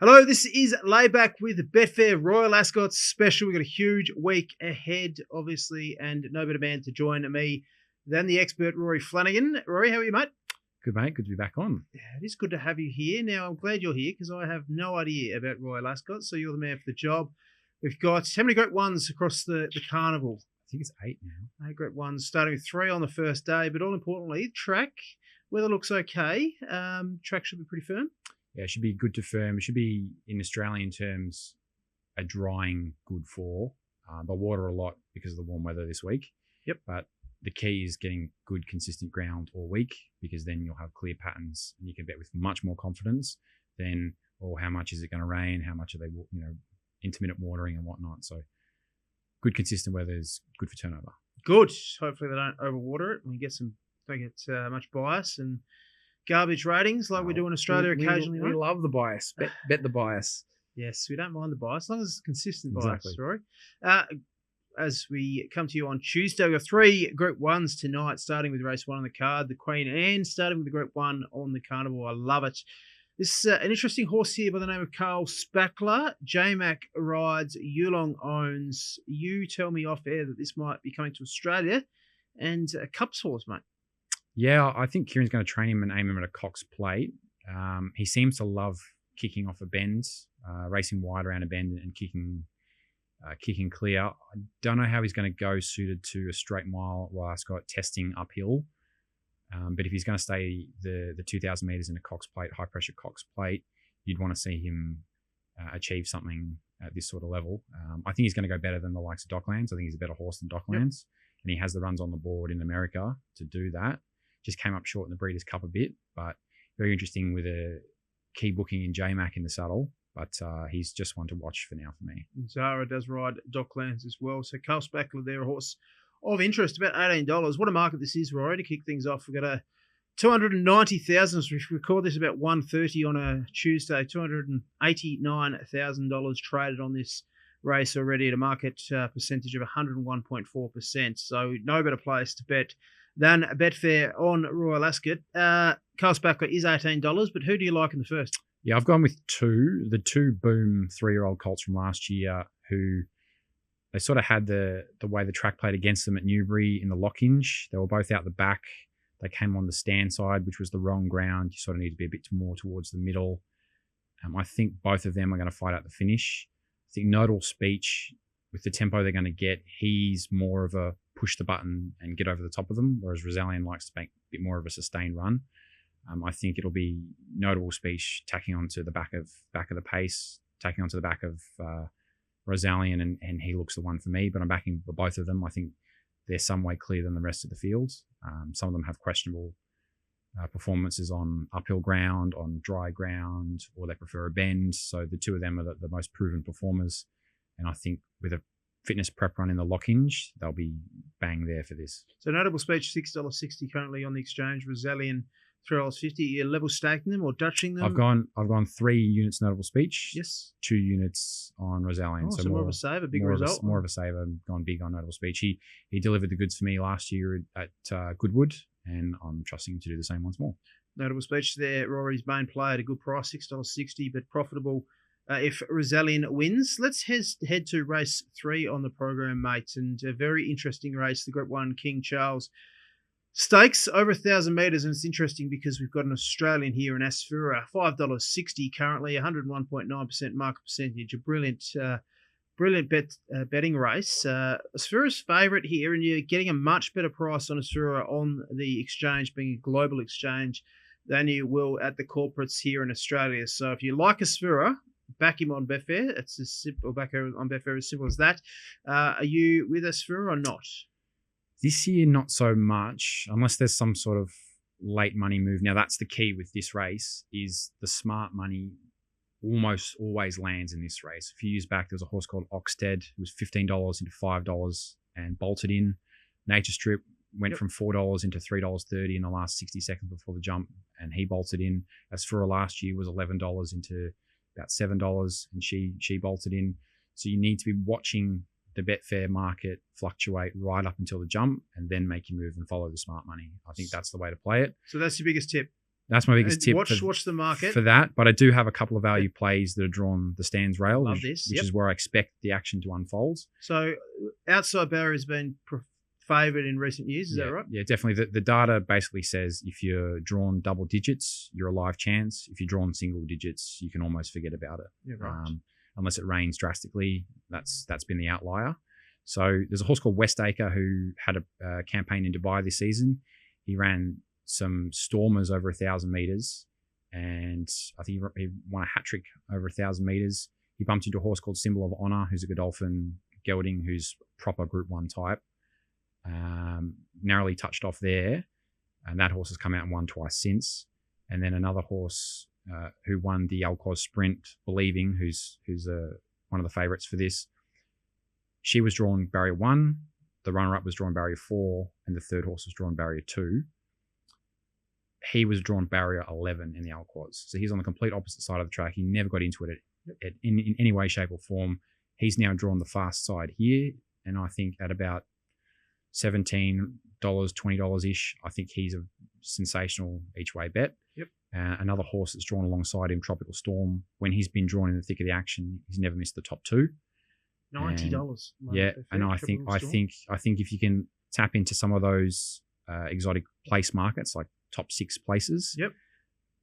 Hello, this is Layback with Betfair Royal Ascots special. We've got a huge week ahead, obviously, and no better man to join me than the expert Rory Flanagan. Rory, how are you, mate? Good, mate. Good to be back on. Yeah, it is good to have you here. Now, I'm glad you're here because I have no idea about Royal Ascot, so you're the man for the job. We've got how many great ones across the carnival? I think it's 8 now. 8 great ones, starting with 3 on the first day, but all importantly, track. Weather looks okay. Track should be pretty firm. Yeah, it should be good to firm. It should be, in Australian terms, a drying good fall. They'll water a lot because of the warm weather this week. Yep. But the key is getting good, consistent ground all week, because then you'll have clear patterns and you can bet with much more confidence than, how much is it going to rain? How much are they, intermittent watering and whatnot. So good, consistent weather is good for turnover. Good. Hopefully they don't overwater it and we don't get much bias and garbage ratings like we do in Australia occasionally. We love the bias. Bet the bias. Yes, we don't mind the bias, as long as it's consistent Exactly. bias, Rory. As we come to you on Tuesday, we've got 3 Group 1s tonight, starting with race 1 on the card, the Queen Anne, starting with the Group 1 on the Carnival. I love it. This is an interesting horse here by the name of Carl Spackler. J-Mac rides, Yulong owns. You tell me off air that this might be coming to Australia, and a Cups horse, mate. Yeah, I think Kieran's going to train him and aim him at a Cox plate. He seems to love kicking off a bend, racing wide around a bend and kicking clear. I don't know how he's going to go suited to a straight mile Royal Ascot testing uphill. But if he's going to stay the 2,000 metres in a Cox plate, high pressure Cox plate, you'd want to see him achieve something at this sort of level. I think he's going to go better than the likes of Docklands. I think he's a better horse than Docklands. Yep. And he has the runs on the board in America to do that. Just came up short in the Breeders' Cup a bit, but very interesting with a key booking in J-Mac in the saddle. But he's just one to watch for now for me. Zara does ride Docklands as well. So Carl Spackler there, a horse of interest, about $18. What a market this is, Rory, to kick things off. We've got a 290,000 as we record this about 1:30 on a Tuesday. $289,000 traded on this race already at a market percentage of 101.4%. So no better place to bet than Betfair on Royal Ascot. Carl Spackler is $18, but who do you like in the first? Yeah, I've gone with the two Boom 3-year-old colts from last year, who they sort of had the way the track played against them at Newbury in the Lockinge. They were both out the back. They came on the stand side, which was the wrong ground. You sort of need to be a bit more towards the middle. I think both of them are going to fight out the finish. I think Nodal Speech, with the tempo they're going to get, he's more of a push the button and get over the top of them, whereas Rosalien likes to make a bit more of a sustained run. I think it'll be Notable Speech tacking onto the back of the pace, taking onto the back of Rosalien, and he looks the one for me, but I'm backing both of them. I think they're some way clearer than the rest of the field. Some of them have questionable performances on uphill ground, on dry ground, or they prefer a bend. So the two of them are the most proven performers. And I think with a fitness prep run in the Lockinge, they'll be bang there for this. So Notable Speech, $6.60 currently on the exchange. Rosalien, $3.50. You're level staking them or Dutching them? I've gone 3 units Notable Speech. Yes. 2 units on Rosalien. Oh, so more of a saver, big result. More of a saver, gone big on Notable Speech. He delivered the goods for me last year at Goodwood, and I'm trusting him to do the same once more. Notable Speech there, Rory's main play at a good price, $6.60, but profitable if Rosalien wins. Let's head to race 3 on the program, mate, and a very interesting race, the Group 1 King Charles Stakes over 1,000 metres, and it's interesting because we've got an Australian here in Asfura, $5.60 currently, 101.9% market percentage, a brilliant betting race. Asfura's favourite here, and you're getting a much better price on Asfura on the exchange, being a global exchange, than you will at the corporates here in Australia. So if you like Asfura, back him on Betfair. It's as simple. Back on Betfair, as simple as that. Are you with Asfura or not? This year, not so much, unless there's some sort of late money move. Now, that's the key with this race, is the smart money almost always lands in this race. A few years back, there was a horse called Oxted, who was $15 into $5 and bolted in. Nature Strip went from $4 into $3.30 in the last 60 seconds before the jump, and he bolted in. Asfura last year was $11 into about $7, and she bolted in. So you need to be watching the Betfair market fluctuate right up until the jump, and then make your move and follow the smart money. I think that's the way to play it. So that's your biggest tip? That's my biggest tip. Watch the market for that. But I do have a couple of value plays that are drawn the stands rail, which is where I expect the action to unfold. So outside barrier has been favoured in recent years. Is that right? Yeah, definitely. The data basically says if you're drawn double digits, you're a live chance. If you're drawn single digits, you can almost forget about it. Yeah, right. Unless it rains drastically, that's been the outlier. So there's a horse called Westacre who had a campaign in Dubai this season. He ran some Stormers over 1,000 meters, and I think he won a hat trick over 1,000 meters. He bumped into a horse called Symbol of Honor, who's a Godolphin gelding, who's proper Group 1 type. Narrowly touched off there, and that horse has come out and won twice since. And then another horse who won the Alcos Sprint, Believing, who's one of the favourites for this. She was drawn barrier 1, the runner-up was drawn barrier 4, and the third horse was drawn barrier 2. He was drawn barrier 11 in the Alquoz. So he's on the complete opposite side of the track. He never got into it in any way, shape or form. He's now drawn the fast side here, and I think at about $17, $20-ish, I think he's a sensational each-way bet. Yep. Another horse that's drawn alongside him, Tropical Storm, when he's been drawn in the thick of the action, he's never missed the top 2. $90. Yeah, and I think if you can tap into some of those exotic place markets, like top 6 places, yep,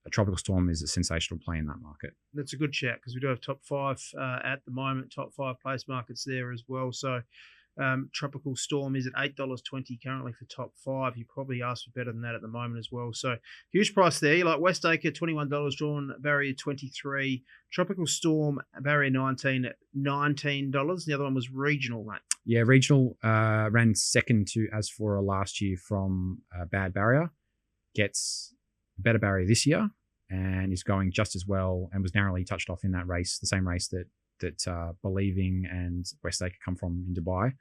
a Tropical Storm is a sensational play in that market. That's a good shout because we do have top 5 at the moment, top 5 place markets there as well. So Tropical Storm is at $8.20 currently for top 5. You probably asked for better than that at the moment as well. So huge price there. You like Westacre, $21 drawn, barrier 23. Tropical Storm, barrier 19 at $19. The other one was Regional, mate. Yeah, Regional ran second to Asfora last year from Bad Barrier. Gets a better barrier this year and is going just as well and was narrowly touched off in that race, the same race that Believing and Westacre come from in Dubai.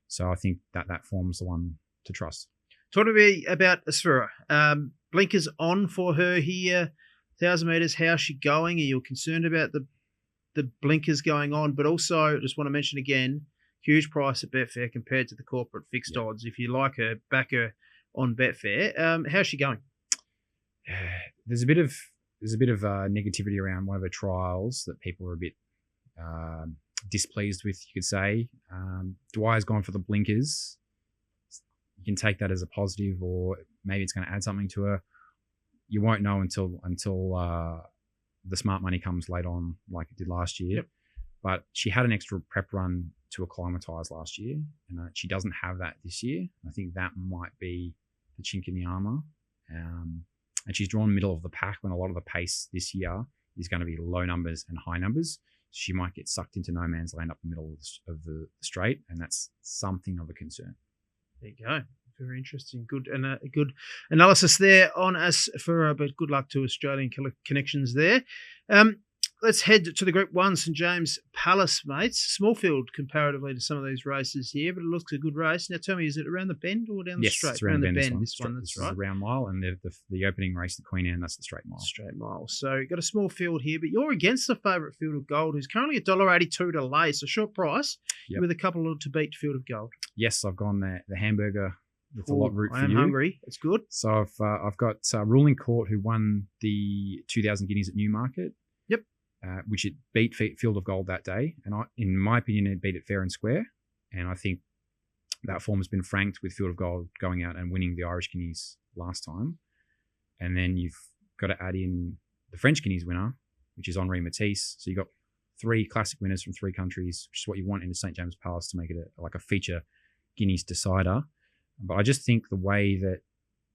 So I think that forms the one to trust. Talk to me about Asfura. Blinkers on for her here. 1,000 metres, how's she going? Are you concerned about the blinkers going on? But also, just want to mention again, huge price at Betfair compared to the corporate fixed odds. If you like her, back her on Betfair. How's she going? There's a bit of negativity around one of her trials that people are a bit displeased with, you could say. Dwyer's gone for the blinkers. You can take that as a positive, or maybe it's going to add something to her. You won't know until the smart money comes late on, like it did last year. Yep. But she had an extra prep run to acclimatise last year, and she doesn't have that this year. I think that might be the chink in the armour. And she's drawn middle of the pack when a lot of the pace this year is going to be low numbers and high numbers. She might get sucked into no man's land up the middle of the straight, and that's something of a concern. There you go. Very interesting. Good and a good analysis there on us but good luck to Australian connections there. Let's head to the Group 1, St James Palace, mates. Small field comparatively to some of these races here, but it looks a good race. Now, tell me, is it around the bend or down the straight? Yes, it's around the bend. This one, that's right. This is a round mile, and the opening race, the Queen Anne, that's the straight mile. Straight mile. So you've got a small field here, but you're against the favourite Field of Gold, who's currently $1.82 to lay, so short price, with a couple to beat Field of Gold. Yes, I've gone the Hamburger with a lot route for you. I am hungry. It's good. So I've got Ruling Court, who won the 2,000 guineas at Newmarket. Yep. Which it beat Field of Gold that day. And in my opinion, it beat it fair and square. And I think that form has been franked with Field of Gold going out and winning the Irish Guineas last time. And then you've got to add in the French Guineas winner, which is Henri Matisse. So you've got 3 classic winners from 3 countries, which is what you want in a St James Palace to make it like a feature Guineas decider. But I just think the way that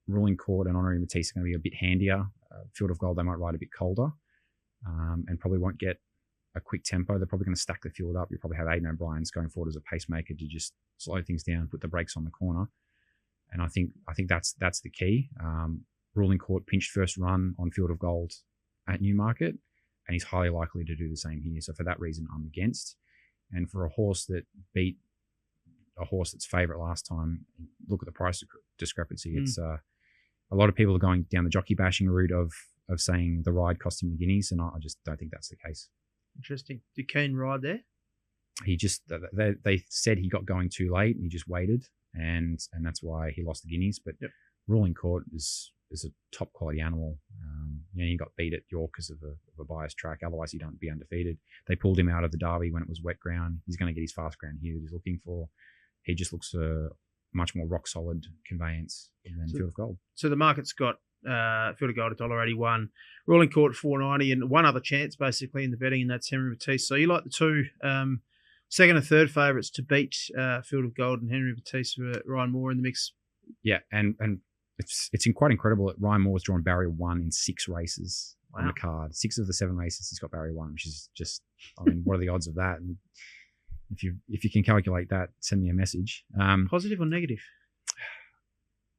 Ruling Court and Henri Matisse are going to be a bit handier. Field of Gold, they might ride a bit colder. And probably won't get a quick tempo. They're probably going to stack the field up. You'll probably have Aidan O'Brien's going forward as a pacemaker to just slow things down, put the brakes on the corner. And I think that's the key. Ruling Court pinched first run on Field of Gold at Newmarket, and he's highly likely to do the same here. So for that reason, I'm against. And for a horse that beat a horse that's favourite last time, look at the price discrepancy. It's a lot of people are going down the jockey bashing route of saying the ride cost him the guineas, and I just don't think that's the case. Interesting. Did Keane ride there? He just they said he got going too late and he just waited, and that's why he lost the guineas. But Ruling Court is is a top quality animal. He got beat at York because of a biased track. Otherwise, he'd be undefeated. They pulled him out of the Derby when it was wet ground. He's going to get his fast ground here that he's looking for. He just looks a much more rock solid conveyance than Field of Gold. So the market's got Field of Gold at $1.81, Ruling Court at $4.90, and one other chance basically in the betting, and that's Henry Batiste. So you like the two second and third favourites to beat Field of Gold and Henry Batiste for Ryan Moore in the mix. Yeah, and it's quite incredible that Ryan Moore's drawn barrier 1 in 6 races on the card. 6 of the 7 races he's got barrier 1, which is just, what are the odds of that? And if you can calculate that, send me a message. Positive or negative?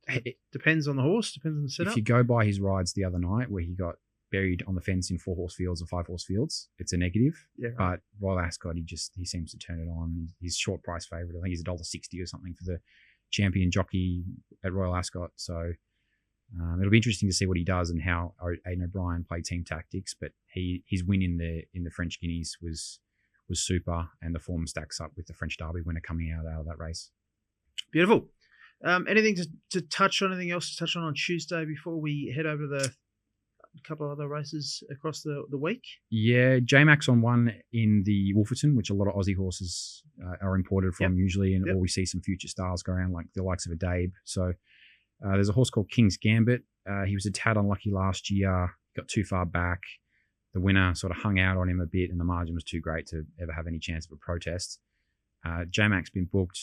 It depends on the horse, depends on the setup. If you go by his rides the other night where he got buried on the fence in 4-horse fields or 5-horse fields, it's a negative. Yeah, right. But Royal Ascot, he seems to turn it on. He's short price favourite. I think he's $1.60 or something for the champion jockey at Royal Ascot. So it'll be interesting to see what he does and how Aidan O'Brien played team tactics. But his win in the French Guineas was super, and the form stacks up with the French Derby winner coming out of that race. Beautiful. Anything to touch on? Anything else to touch on Tuesday before we head over to the couple of other races across the week? Yeah, J-Max on 1 in the Wolferton, which a lot of Aussie horses are imported from usually, or we see some future stars go around like the likes of a Dabe. So there's a horse called King's Gambit. He was a tad unlucky last year, got too far back. The winner sort of hung out on him a bit and the margin was too great to ever have any chance of a protest. J-Max been booked.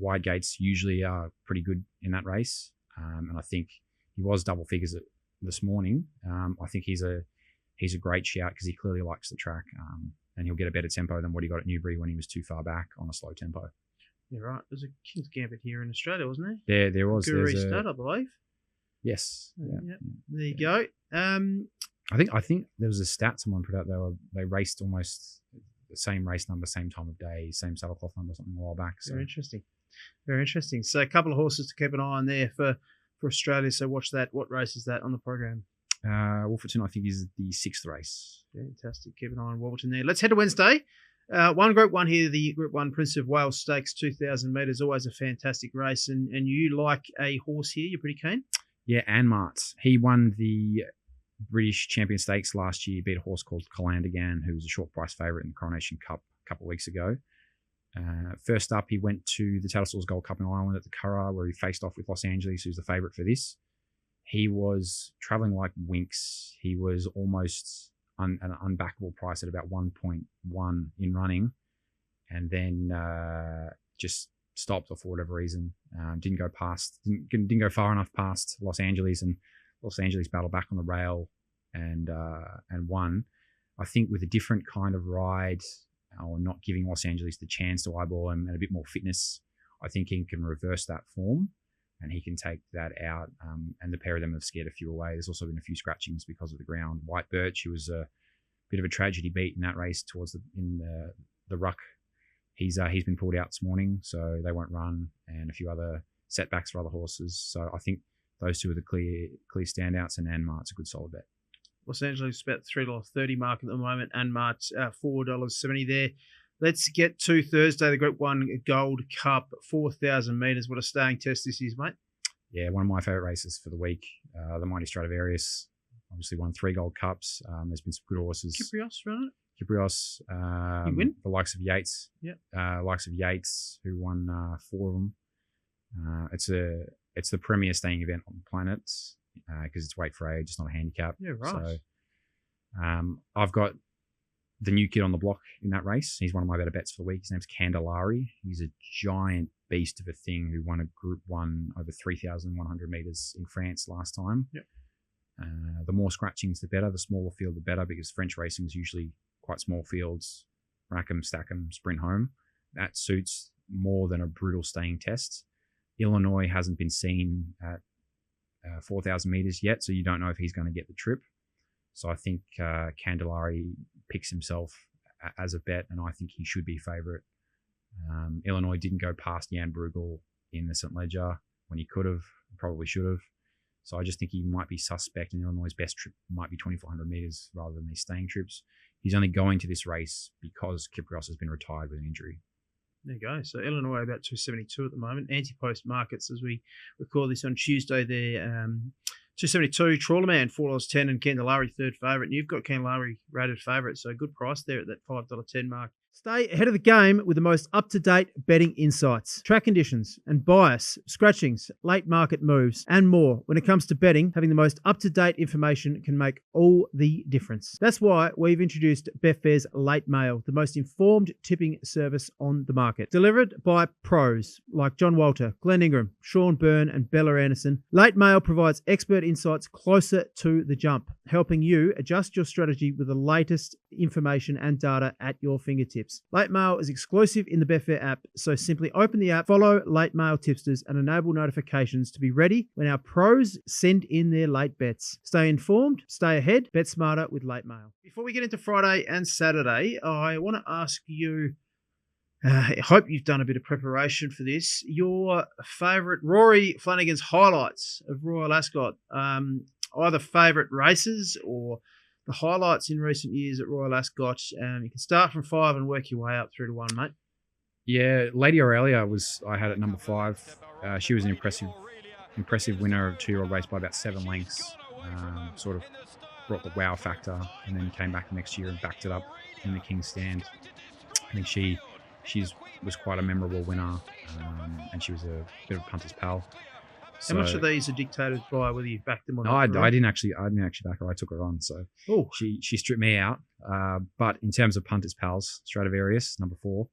Wide gates usually are pretty good in that race. And I think he was double figures this morning. I think he's a great shout because he clearly likes the track, and he'll get a better tempo than what he got at Newbury when he was too far back on a slow tempo. Yeah, right. There's a King's Gambit here in Australia, wasn't there? There was. Guru Stud, I believe. Yes. Yeah. There you go. I think there was a stat someone put out. They raced almost the same race number, same time of day, same saddlecloth number, something a while back. So. Very interesting. Very interesting. So a couple of horses to keep an eye on there for Australia. So watch that. What race is that on the program? Wolferton, I think, is the 6th race. Fantastic. Keep an eye on Wolferton there. Let's head to Wednesday. One Group 1 here, the Group 1 Prince of Wales Stakes, 2,000 metres. Always a fantastic race. And you like a horse here? You're pretty keen? Yeah, Anmart. He won the British Champion Stakes last year. He beat a horse called Calandagan, who was a short price favourite in the Coronation Cup a couple of weeks ago. First up, he went to the Tattersalls Gold Cup in Ireland at the Curragh, where he faced off with Los Angeles, who's the favourite for this. He was travelling like winks. He was almost at an unbackable price at about 1.1 in running, and then just stopped for whatever reason. Didn't go far enough past Los Angeles, and Los Angeles battled back on the rail and won. I think with a different kind of ride, or not giving Los Angeles the chance to eyeball him and a bit more fitness, I think he can reverse that form and he can take that out. And the pair of them have scared a few away. There's also been a few scratchings because of the ground. White Birch, who was a bit of a tragedy beat in that race in the ruck, he's been pulled out this morning, so they won't run, and a few other setbacks for other horses. So I think those two are the clear standouts, and Anmart's a good solid bet. Los Angeles is about $3.30 mark at the moment, and March $4.70 there. Let's get to Thursday, the Group 1 Gold Cup, 4,000 metres. What a staying test this is, mate. Yeah, one of my favourite races for the week. The Mighty Stradivarius obviously won 3 Gold Cups. There's been some good horses. Kyprios, right? Kyprios. You win? The likes of Yates. Yeah. Likes of Yates, who won 4 of them. It's the premier staying event on the planet because it's weight for age, it's not a handicap. Yeah, right. So I've got the new kid on the block in that race. He's one of my better bets for the week. His name's Candelari. He's a giant beast of a thing who won a Group 1 over 3,100 metres in France last time. Yep. The more scratchings, the better. The smaller field, the better, because French racing is usually quite small fields. Rack 'em, stack 'em, sprint home. That suits more than a brutal staying test. Illinois hasn't been seen at 4,000 metres yet, so you don't know if he's going to get the trip. So I think Candelari picks himself as a bet, and I think he should be favourite. Illinois didn't go past Jan Bruegel in the St. Leger when he could have, probably should have. So I just think he might be suspect, and Illinois' best trip might be 2,400 metres rather than these staying trips. He's only going to this race because Kyprios has been retired with an injury. There you go. So Illinois about 272 at the moment. Anti-post markets as we record this on Tuesday. There, 272. Trawlerman $4.10 and Candelaria third favourite. And you've got Candelaria rated favourite, so good price there at that $5.10 mark. Stay ahead of the game with the most up-to-date betting insights, track conditions and bias, scratchings, late market moves, and more. When it comes to betting, having the most up-to-date information can make all the difference. That's why we've introduced Betfair's Late Mail, the most informed tipping service on the market. Delivered by pros like John Walter, Glenn Ingram, Sean Byrne, and Bella Anderson, Late Mail provides expert insights closer to the jump, helping you adjust your strategy with the latest information and data at your fingertips. Late Mail is exclusive in the Betfair app, so simply open the app, follow Late Mail tipsters, and enable notifications to be ready when our pros send in their late bets. Stay informed, stay ahead, bet smarter with Late Mail. Before we get into Friday and Saturday, I want to ask you, I hope you've done a bit of preparation for this, your favourite Rory Flanagan's highlights of Royal Ascot, either favourite races or the highlights in recent years at Royal Ascot. You can start from 5 and work your way up through to 1, mate. Yeah, Lady Aurelia I had at number 5. She was an impressive winner of 2-year-old race by about 7 lengths. Sort of brought the wow factor, and then came back next year and backed it up in the King's Stand. I think she was quite a memorable winner, and she was a bit of a punter's pal. How much of these are dictated by whether you backed them or not? I didn't actually back her. I took her on, so she stripped me out. But in terms of punters pals, Stradivarius number 4,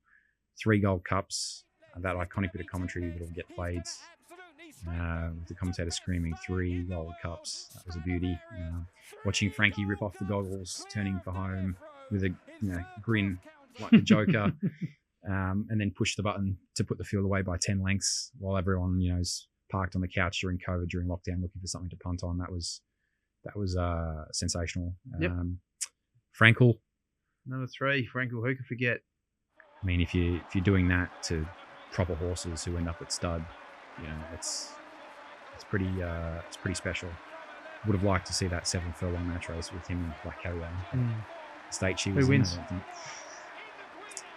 3 Gold Cups, that iconic bit of commentary that'll get played with the commentator screaming 3 Gold Cups. That was a beauty. Watching Frankie rip off the goggles, turning for home with a grin like the Joker, and then push the button to put the field away by 10 lengths while everyone is parked on the couch during COVID, during lockdown, looking for something to punt on. That was sensational. Yep. Frankel, number 3, Frankel. Who could forget? I mean, if you're doing that to proper horses who end up at stud, it's pretty special. Would have liked to see that 7 furlong match race with him and Black Caviar. State she was. Who wins?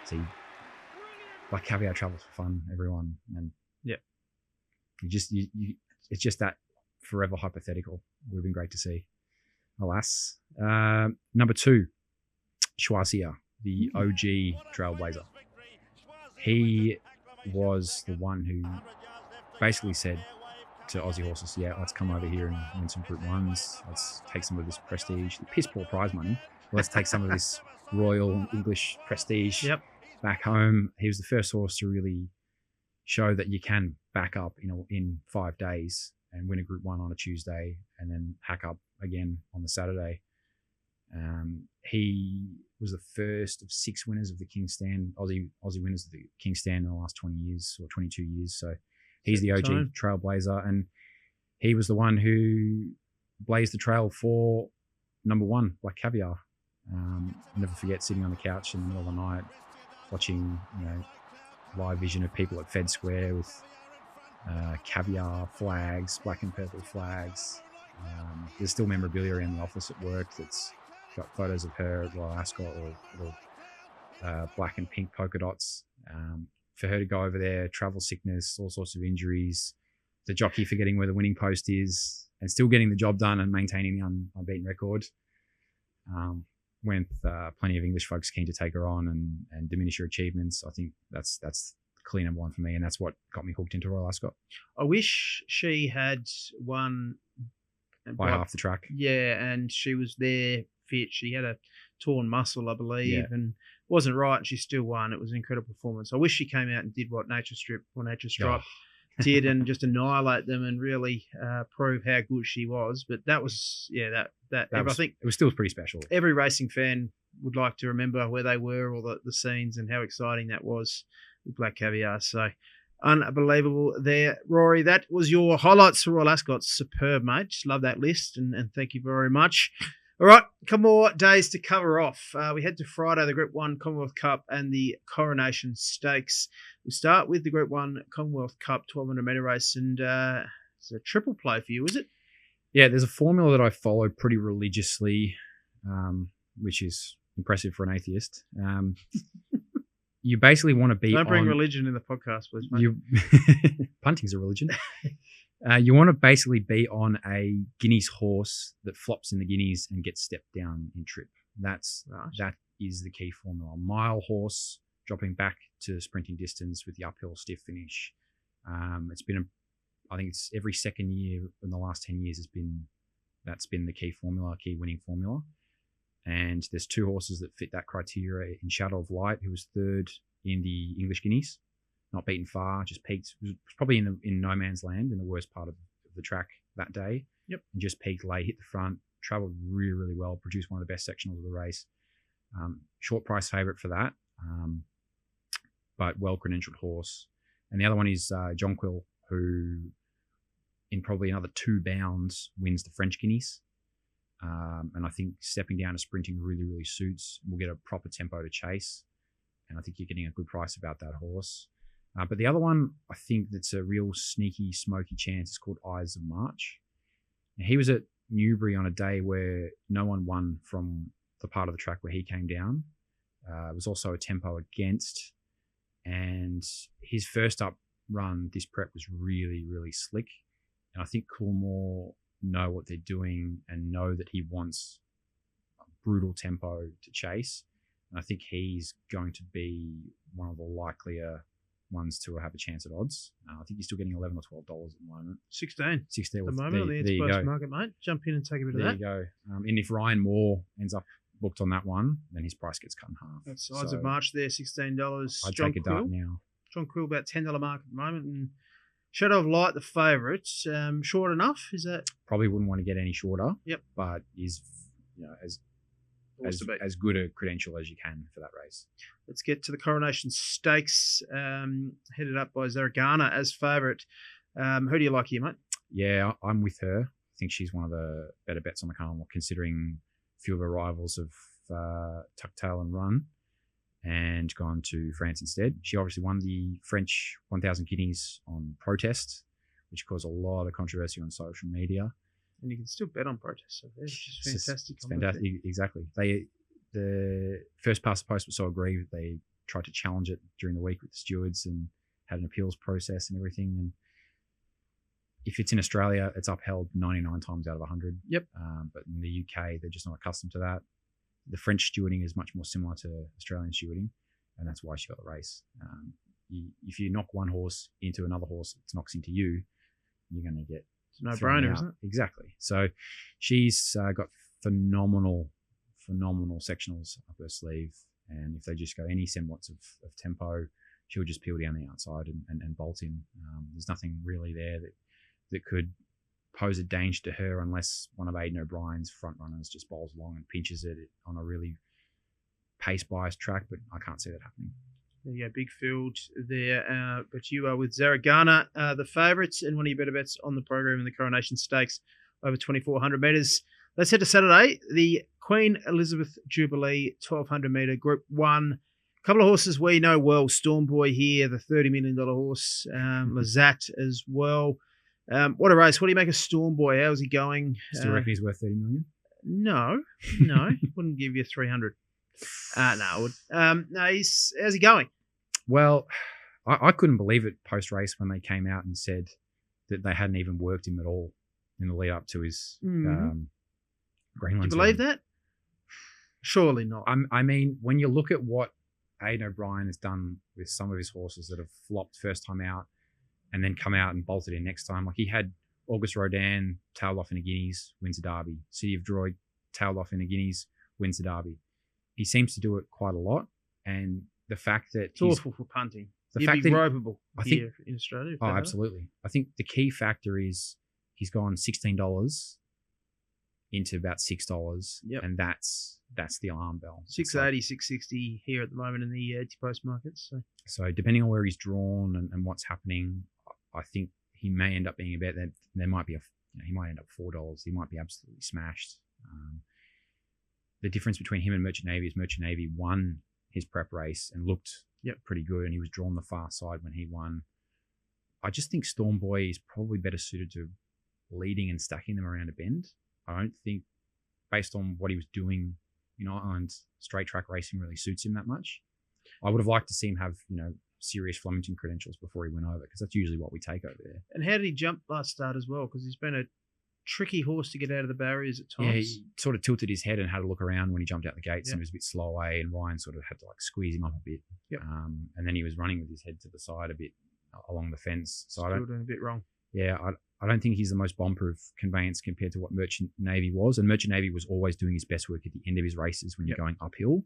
See, Black Caviar travels for fun, everyone, and it's just that forever hypothetical. Would have been great to see. Alas. Number 2, Schwarzia, the OG Trailblazer. He was the one who basically said to Aussie horses, let's come over here and win some Group 1s. Let's take some of this prestige, the piss poor prize money. Let's take some of this Royal English prestige back home. He was the first horse to really show that you can back up in 5 days and win a Group 1 on a Tuesday and then hack up again on the Saturday. He was the first of 6 winners of the King's Stand, Aussie winners of the King's Stand in the last 20 years or 22 years. So he's the OG Trailblazer, and he was the one who blazed the trail for number 1, Black Caviar. Never forget sitting on the couch in the middle of the night watching live vision of people at Fed Square with caviar flags, black and purple flags. There's still memorabilia in the office at work that's got photos of her at Royal Ascot or little black and pink polka dots. For her to go over there, travel sickness, all sorts of injuries, the jockey forgetting where the winning post is and still getting the job done and maintaining the unbeaten record. With plenty of English folks keen to take her on and diminish her achievements. I think that's clear number 1 for me, and that's what got me hooked into Royal Ascot. I wish she had won by half the track. Yeah, and she was there fit. She had a torn muscle, I believe, and wasn't right, and she still won. It was an incredible performance. I wish she came out and did what Nature Stripe did and just annihilate them and really prove how good she was. But that was, I think it was still pretty special. Every racing fan would like to remember where they were, or the scenes, and how exciting that was with Black Caviar. So unbelievable there, Rory. That was your highlights for Royal Ascot. Superb, mate. Just love that list, and thank you very much. All right, a couple more days to cover off. We head to Friday, the Group 1 Commonwealth Cup and the Coronation Stakes. We start with the Group 1 Commonwealth Cup 1200 metre race, and it's a triple play for you, is it? Yeah, there's a formula that I follow pretty religiously, which is impressive for an atheist. you basically want to be Don't bring on, religion in the podcast, please, mate. Punting's a religion. You want to basically be on a Guineas horse that flops in the Guineas and gets stepped down in trip. That is the key formula. Mile horse dropping back to sprinting distance with the uphill stiff finish. It's been I think it's every second year in the last 10 years that's been the key winning formula. And there's two horses that fit that criteria in Shadow of Light, who was third in the English Guineas, not beaten far, just peaked. Was probably in no man's land in the worst part of the track that day. Yep. And just peaked late, hit the front, travelled really, really well, produced one of the best sectionals of the race. Short price favourite for that, but well-credentialed horse. And the other one is Jonquil, who in probably another 2 bounds wins the French Guineas. And I think stepping down to sprinting really, really suits. We'll get a proper tempo to chase. And I think you're getting a good price about that horse. But the other one, I think that's a real sneaky, smoky chance is called Eyes of March. Now, he was at Newbury on a day where no one won from the part of the track where he came down. It was also a tempo against. And his first up run, this prep was really, really slick. And I think Coolmore know what they're doing and know that he wants a brutal tempo to chase. And I think he's going to be one of the likelier ones to have a chance at odds. I think he's still getting $11 or $12 at the moment. 16 at the moment on the exposed market, mate. Jump in and take a bit of that. There you go. And if Ryan Moore ends up booked on that one, then his price gets cut in half. That's Odds of March there, $16. I'd take a dart now. John Quill, about $10 mark at the moment. And Shadow of Light, the favourite. Short enough? Is that? Probably wouldn't want to get any shorter. Yep. But is as good a credential as you can for that race. Let's get to the Coronation Stakes, headed up by Zaragana as favourite. Who do you like here, mate? Yeah, I'm with her. I think she's one of the better bets on the carnival, considering a few of her rivals have tucked tail and run and gone to France instead. She obviously won the French 1,000 guineas on protest, which caused a lot of controversy on social media. And you can still bet on protest. So it's fantastic. It's fantastic, exactly. The first past the post was so aggrieved they tried to challenge it during the week with the stewards and had an appeals process and everything. And if it's in Australia, it's upheld 99 times out of 100. Yep. But in the UK, they're just not accustomed to that. The French stewarding is much more similar to Australian stewarding, and that's why she got the race. If you knock one horse into another horse, it knocks into you, you're going to get it's a no-brainer, isn't it? Exactly. So she's got phenomenal sectionals up her sleeve, and if they just go any semblance of tempo, she'll just peel down the outside and bolt in. There's nothing really there that could pose a danger to her unless one of Aidan O'Brien's front runners just bowls along and pinches it on a really pace-biased track, but I can't see that happening. Yeah, big field there. But you are with Zaragana, the favourites, and one of your better bets on the program in the Coronation Stakes over 2,400 metres. Let's head to Saturday, the Queen Elizabeth Jubilee 1,200 metre Group 1. A couple of horses we know well. Storm Boy here, the $30 million horse. Lazat as well. What a race. What do you make of Storm Boy? How's he going? Still reckon he's worth $30 million? No. Wouldn't give you 300. No. How's he going? Well, I couldn't believe it post-race when they came out and said that they hadn't even worked him at all in the lead up to his Greenland. Do you believe that? Surely not. I mean, when you look at what Aidan O'Brien has done with some of his horses that have flopped first time out and then come out and bolted in next time, like he had August Rodin tailed off in a Guineas, wins a Derby. City of Droid tailed off in a Guineas, wins the Derby. He seems to do it quite a lot, and the fact that it's awful for punting. He'd be ropeable here in Australia. Oh, absolutely. I think the key factor is he's gone $16 into about $6, and that's the alarm bell. 680, 660 here at the moment in the anti-post markets. So depending on where he's drawn and what's happening, I think he may end up being a bet that there might be he might end up $4. He might be absolutely smashed. The difference between him and Merchant Navy is Merchant Navy won his prep race and looked pretty good, and he was drawn the far side when he won. I just think Storm Boy is probably better suited to leading and stacking them around a bend. I don't think, based on what he was doing in Ireland, straight track racing really suits him that much. I would have liked to see him have, serious Flemington credentials before he went over, because that's usually what we take over there. And how did he jump last start as well? Because he's been a tricky horse to get out of the barriers at Yeah, times. he sort of tilted his head and had a look around when he jumped out the gates, Yep. and he was a bit slow away, and Ryan sort of had to squeeze him up a bit. Yep. And then he was running with his head to the side a bit along the fence. So Still doing a bit wrong. Yeah, I don't think he's the most bomb-proof conveyance compared to what Merchant Navy was. And Merchant Navy was always doing his best work at the end of his races when you're going uphill,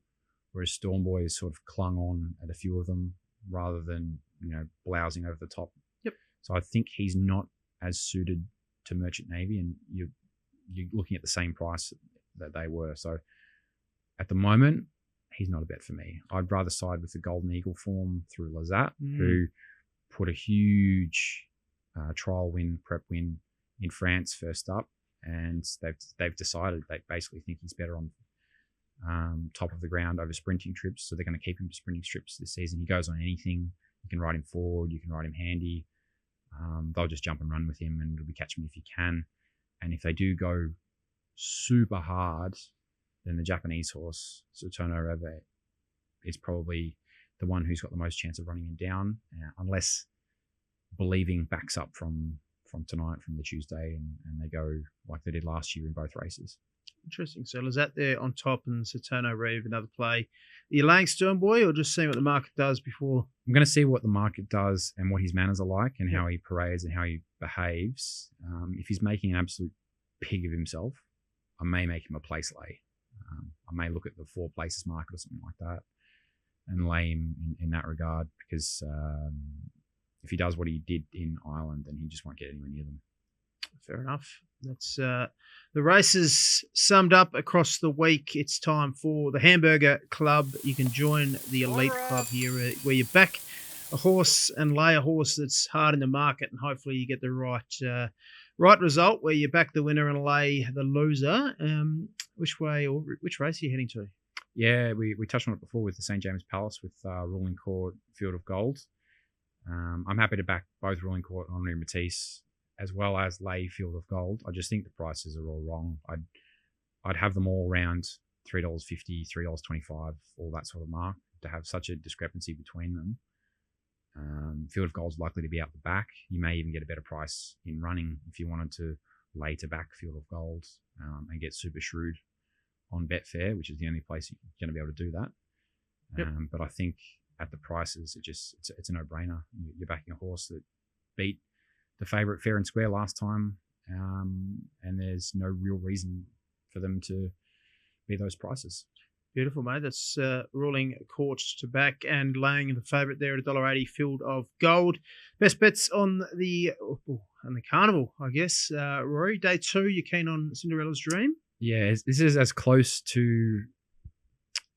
whereas Stormboy has sort of clung on at a few of them rather than, blousing over the top. Yep. So I think he's not as suited to Merchant Navy, and you're looking at the same price that they were. So at the moment, he's not a bet for me. I'd rather side with the Golden Eagle form through Lazat, who put a huge trial win, prep win in France first up, and they've decided they basically think he's better on top of the ground over sprinting trips, so they're going to keep him to sprinting trips this season. He goes on anything. You can ride him forward, you can ride him handy. They'll just jump and run with him, and it'll be catch him if you can. And if they do go super hard, then the Japanese horse, Saturno Reve, is probably the one who's got the most chance of running him down, unless Believing backs up from tonight, from the Tuesday, and they go like they did last year in both races. Interesting. So Lazat there on top, and Saturno Reeve another play. Are you laying Sternboy or just seeing what the market does before? I'm going to see what the market does and what his manners are like and how he parades and how he behaves. If he's making an absolute pig of himself, I may make him a place lay. I may look at the 4 places market or something like that and lay him in that regard, because if he does what he did in Ireland, then he just won't get anywhere near them. Fair enough. That's the races summed up across the week. It's time for the Hamburger Club. You can join the elite club here, where you back a horse and lay a horse that's hard in the market, and hopefully you get the right result where you back the winner and lay the loser. Which race are you heading to? Yeah, we touched on it before with the St. James Palace with Ruling Court Field of Gold. I'm happy to back both Ruling Court and Henri Matisse, as well as lay Field of Gold. I just think the prices are all wrong. I'd have them all around $3.50, $3.25, all that sort of mark, to have such a discrepancy between them. Field of Gold's likely to be out the back. You may even get a better price in running if you wanted to lay to back Field of Gold and get super shrewd on Betfair, which is the only place you're going to be able to do that. Yep. But I think at the prices, it's a no-brainer. You're backing a horse that beat the favourite fair and square last time, and there's no real reason for them to be those prices. Beautiful, mate. That's Ruling Court to back and laying the favourite there at $1.80, Field of Gold. Best bets on the Carnival, I guess. Rory, day 2, you're keen on Cinderella's Dream? Yeah, this is as close to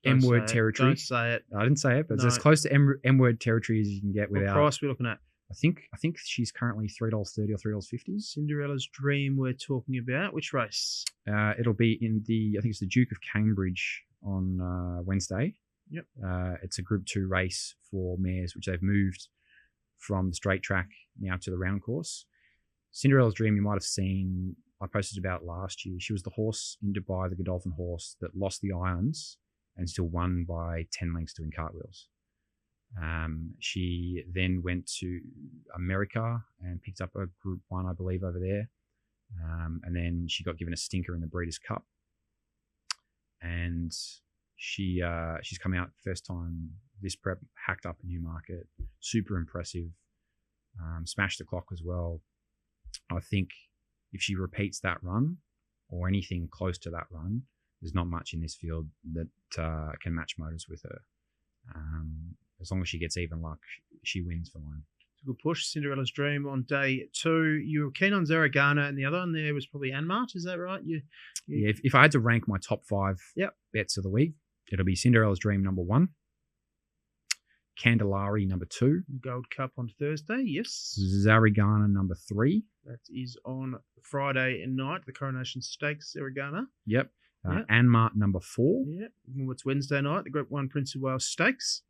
M-word territory. Don't say it. I didn't say it, but it's as close to M-word territory as you can get without. What price are we looking at? I think she's currently $3.30 or $3.50. Cinderella's Dream we're talking about. Which race? It'll be in I think it's the Duke of Cambridge on Wednesday. Yep. It's a Group 2 race for mares, which they've moved from the straight track now to the round course. Cinderella's Dream, you might have seen, I posted about last year. She was the horse in Dubai, the Godolphin horse, that lost the irons and still won by 10 lengths doing cartwheels. She then went to America and picked up a Group 1, I believe, over there. And then she got given a stinker in the Breeders' Cup. And she's come out first time this prep, hacked up a new market, super impressive, smashed the clock as well. I think if she repeats that run or anything close to that run, there's not much in this field that can match motors with her. As long as she gets even luck, she wins for mine. It's a good push. Cinderella's Dream on day 2. You were keen on Zaragana, and the other one there was probably Anmart. Is that right? Yeah, if I had to rank my top 5 bets of the week, it'll be Cinderella's Dream number 1, Candelari number 2, Gold Cup on Thursday, yes. Zaragana number 3. That is on Friday night, the Coronation Stakes, Zaragana. Yep. Anmart number 4. Yeah. What's Wednesday night? The Group 1 Prince of Wales Stakes.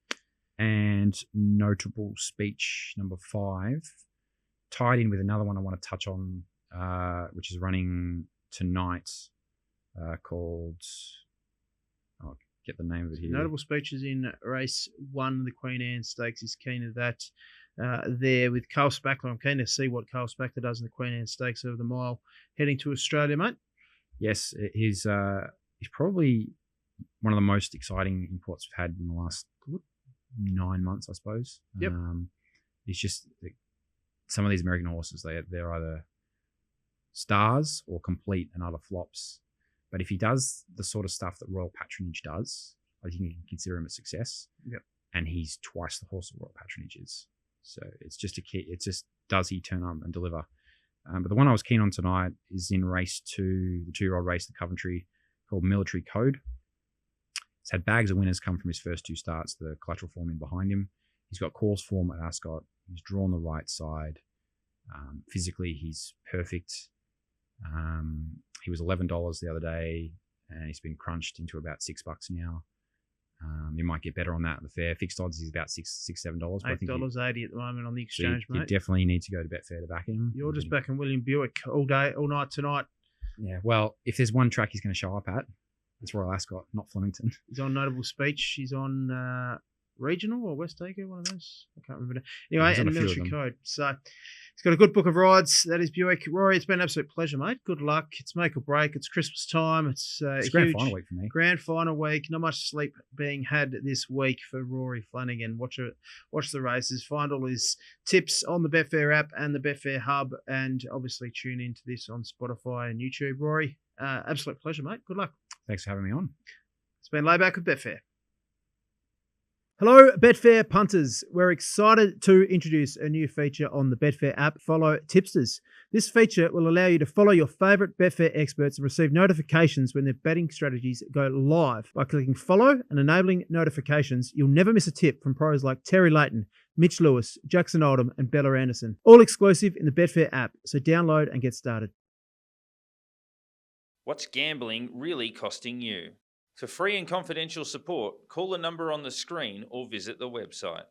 And Notable Speech number 5. Tied in with another one I want to touch on, which is running tonight, called get the name of it here. Notable speeches in race 1, the Queen Anne Stakes. He's keen to that there with Carl Spackler. I'm keen to see what Carl Spackler does in the Queen Anne Stakes over the mile heading to Australia, mate. Yes, he's probably one of the most exciting imports we've had in the last 9 months, I suppose. Yep. It's just some of these American horses, they're either stars or complete and utter flops. But if he does the sort of stuff that Royal Patronage does, I think you can consider him a success. Yep. And he's twice the horse of Royal Patronage is. So it's just a key. It's just, does he turn up and deliver? But the one I was keen on tonight is in race 2, the 2-year-old race, the Coventry, called Military Code. He's had bags of winners come from his first 2 starts, the collateral form in behind him. He's got course form at Ascot. He's drawn the right side. Physically, he's perfect. He was $11 the other day, and he's been crunched into about $6 now. You might get better on that at the fair. Fixed odds is about $7. $8.80 at the moment on the exchange, mate. You definitely need to go to Betfair to back him. You're just backing William Buick all day, all night tonight. Yeah, well, if there's one track he's going to show up at, it's Royal Ascot, not Flemington. He's on Notable Speech. He's on Regional or West Acre, one of those. I can't remember. Anyway, and Military Code. So he's got a good book of rides. That is Buick. Rory, it's been an absolute pleasure, mate. Good luck. It's make or break. It's Christmas time. It's grand final week for me. Grand final week. Not much sleep being had this week for Rory Flanagan. Watch the races. Find all his tips on the Betfair app and the Betfair hub, and obviously tune into this on Spotify and YouTube. Rory, absolute pleasure, mate. Good luck. Thanks for having me on. It's been Layback with Betfair. Hello, Betfair punters. We're excited to introduce a new feature on the Betfair app, Follow Tipsters. This feature will allow you to follow your favourite Betfair experts and receive notifications when their betting strategies go live. By clicking follow and enabling notifications, you'll never miss a tip from pros like Terry Layton, Mitch Lewis, Jackson Oldham and Bella Anderson. All exclusive in the Betfair app, so download and get started. What's gambling really costing you? For free and confidential support, call the number on the screen or visit the website.